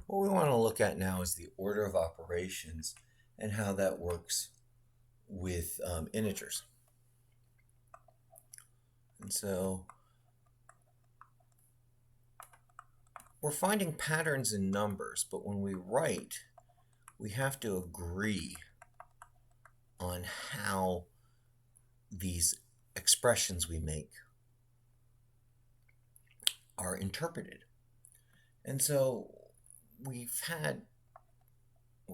What we want to look at now is the order of operations and how that works with integers. And so we're finding patterns in numbers, but when we write, we have to agree on how these expressions we make are interpreted. And so we're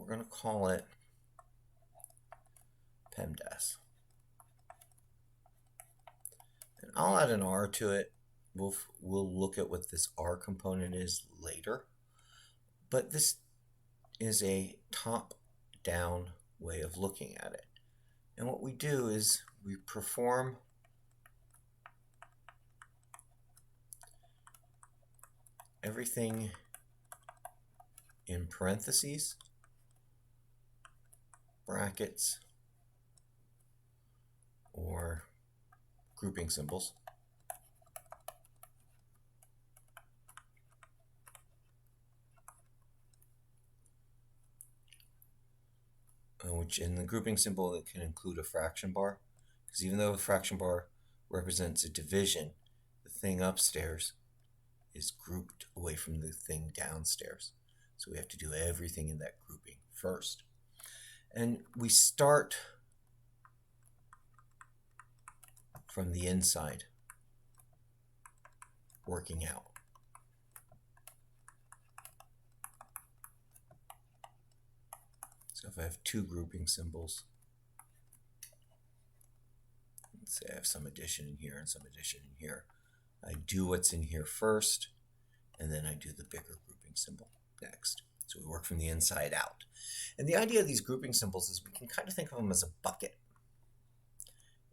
going to call it PEMDAS. And I'll add an R to it. We'll look at what this R component is later. But this is a top-down way of looking at it. And what we do is we perform everything in parentheses, brackets, or grouping symbols. Which in the grouping symbol, it can include a fraction bar, because even though a fraction bar represents a division, the thing upstairs is grouped away from the thing downstairs. So we have to do everything in that grouping first. And we start from the inside, working out. So if I have two grouping symbols, let's say I have some addition in here and some addition in here, I do what's in here first, and then I do the bigger grouping symbol next. So we work from the inside out. And the idea of these grouping symbols is we can kind of think of them as a bucket.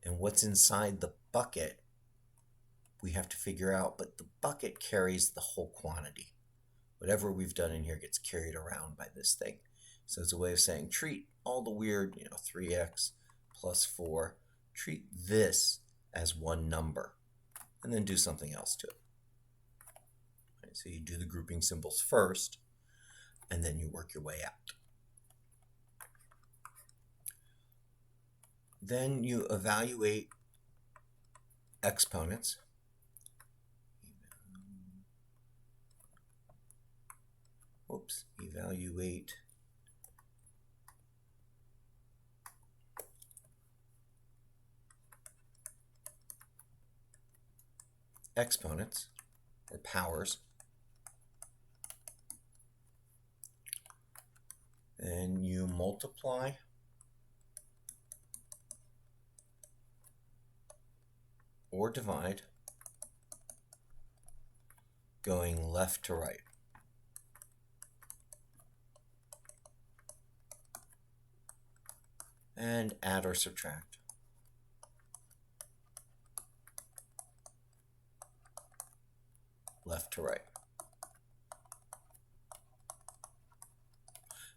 And what's inside the bucket, we have to figure out, but the bucket carries the whole quantity. Whatever we've done in here gets carried around by this thing. So it's a way of saying treat all the weird, 3x plus 4, treat this as one number, and then do something else to it. Right, so you do the grouping symbols first, and then you work your way out. Then you evaluate exponents. Evaluate exponents or powers, and you multiply or divide going left to right. And add or subtract. Left to right.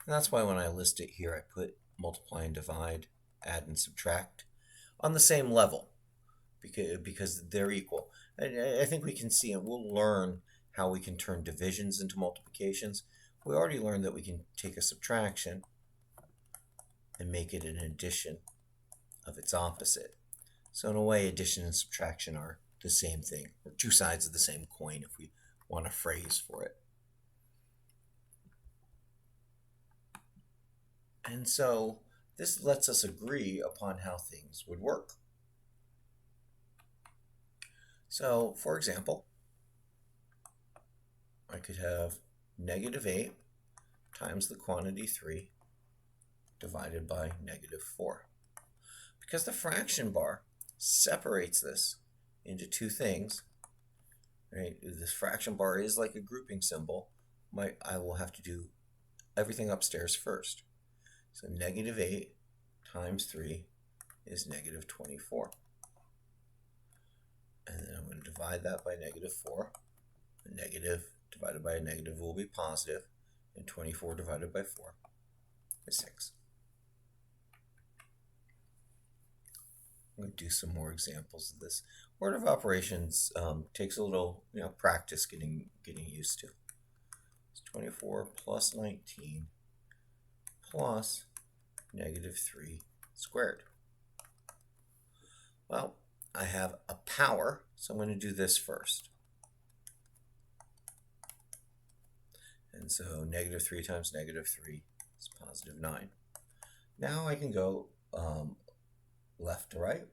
And that's why when I list it here, I put multiply and divide, add and subtract on the same level because they're equal. I think we can see, and we'll learn how we can turn divisions into multiplications. We already learned that we can take a subtraction and make it an addition of its opposite. So in a way, addition and subtraction are the same thing, or two sides of the same coin if we want a phrase for it. And so this lets us agree upon how things would work. So for example, I could have -8 times the quantity 3 divided by -4. Because the fraction bar separates this into two things, right? This fraction bar is like a grouping symbol. I will have to do everything upstairs first. So -8 times 3 is -24. And then I'm going to divide that by -4. A negative divided by a negative will be positive, and 24 divided by 4 is 6. I'm going to do some more examples of this. Order of operations takes a little practice getting used to. It's 24 plus 19 plus negative 3 squared. Well, I have a power, so I'm going to do this first. And so negative 3 times negative 3 is positive 9. Now I can go left to right.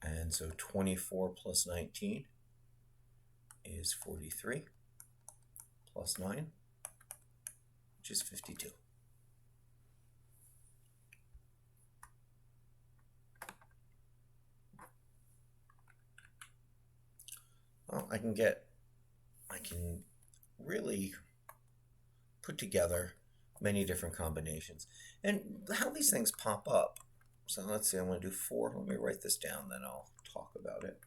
And so 24 plus 19 is 43 plus 9, which is 52. Well, I can really put together many different combinations. And how these things pop up. So let's see, I'm going to do 4. Let me write this down, then I'll talk about it.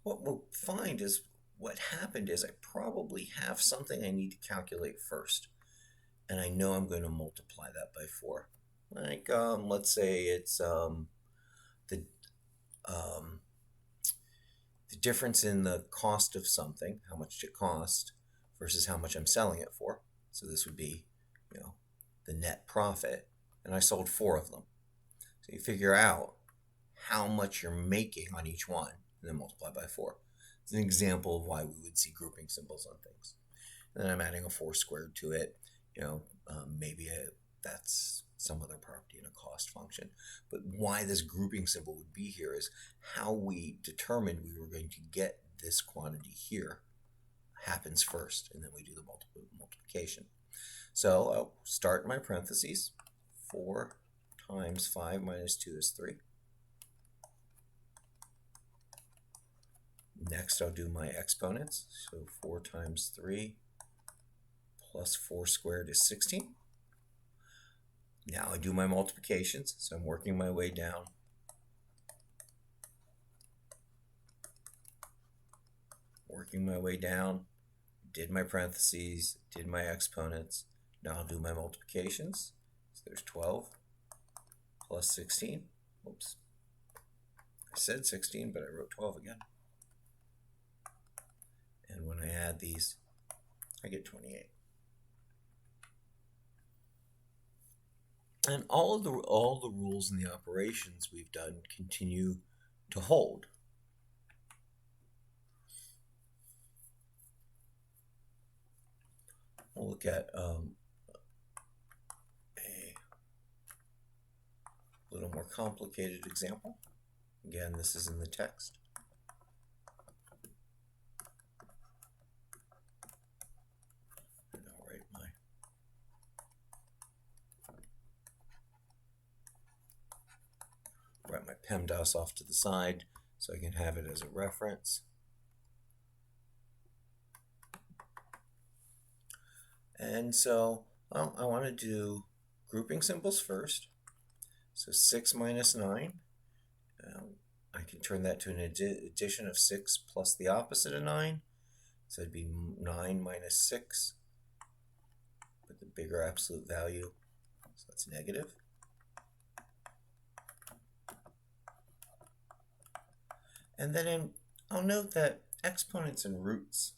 What we'll find is what happened is I probably have something I need to calculate first. And I know I'm going to multiply that by 4. Like, let's say it's the difference in the cost of something, how much it cost, versus how much I'm selling it for. So this would be, the net profit. And I sold 4 of them. So you figure out how much you're making on each one, and then multiply by 4. It's an example of why we would see grouping symbols on things. And then I'm adding a 4 squared to it. Maybe that's some other property in a cost function. But why this grouping symbol would be here is how we determined we were going to get this quantity here happens first, and then we do the multiplication. So I'll start my parentheses. 4 times 5 minus 2 is 3. Next, I'll do my exponents. So 4 times 3 plus 4 squared is 16. Now I do my multiplications, so I'm working my way down. Working my way down, did my parentheses, did my exponents. Now I'll do my multiplications. So there's 12 plus 16. Oops. I said 16, but I wrote 12 again. And when I add these, I get 28. And all the rules and the operations we've done continue to hold. We'll look at a little more complicated example. Again, this is in the text. And I'll write my PEMDAS off to the side so I can have it as a reference. And so, I want to do grouping symbols first. So 6 minus 9, I can turn that to an addition of 6 plus the opposite of 9. So it'd be 9 minus 6, with the bigger absolute value, so that's negative. And then I'll note that exponents and roots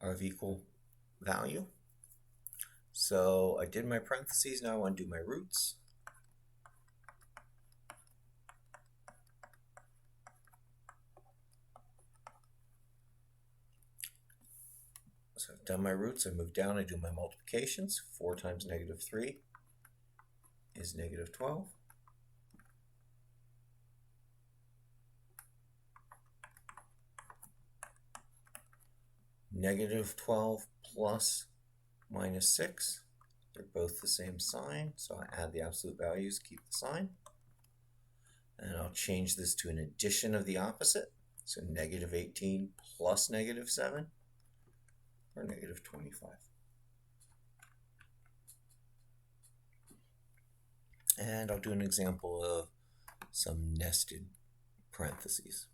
are of equal value. So I did my parentheses, now I want to do my roots. So I've done my roots, I move down, I do my multiplications. 4 times negative 3 is negative 12. Negative 12 plus minus 6, they're both the same sign, so I add the absolute values, keep the sign. And I'll change this to an addition of the opposite, so negative 18 plus negative 7, or negative 25. And I'll do an example of some nested parentheses.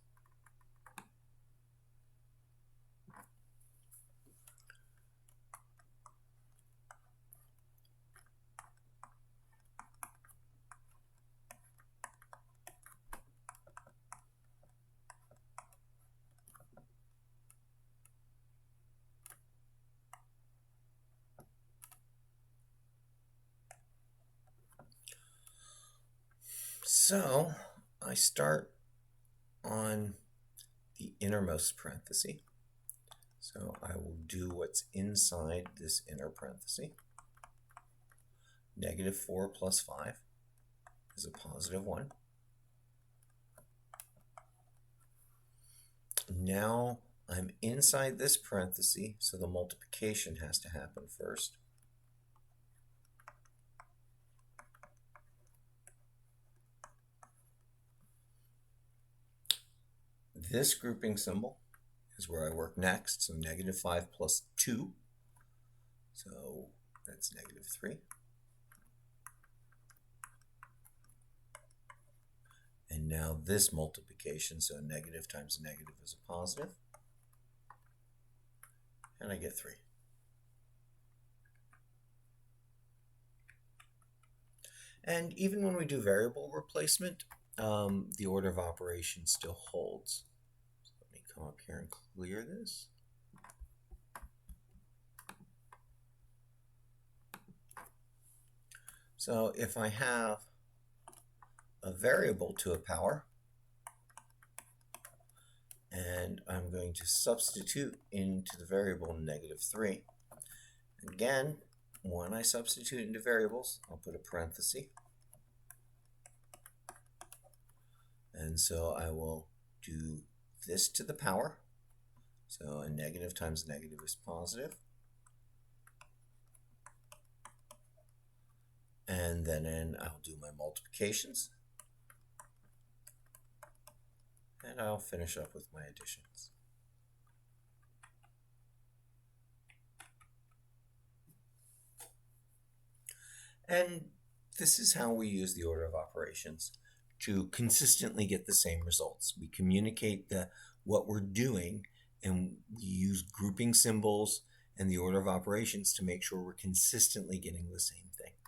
So I start on the innermost parenthesis. So I will do what's inside this inner parenthesis. -4 plus 5 is a +1. Now I'm inside this parenthesis, so the multiplication has to happen first. This grouping symbol is where I work next, so -5 plus 2, so that's -3. And now this multiplication, so negative times a negative is a positive, and I get 3. And even when we do variable replacement, the order of operations still holds. So let me come up here and clear this. So if I have a variable to a power, and I'm going to substitute into the variable -3. Again, when I substitute into variables, I'll put a parenthesis. And so I will do this to the power. So a negative times negative is positive. And then I'll do my multiplications. And I'll finish up with my additions. And this is how we use the order of operations to consistently get the same results. We communicate what we're doing, and we use grouping symbols and the order of operations to make sure we're consistently getting the same thing.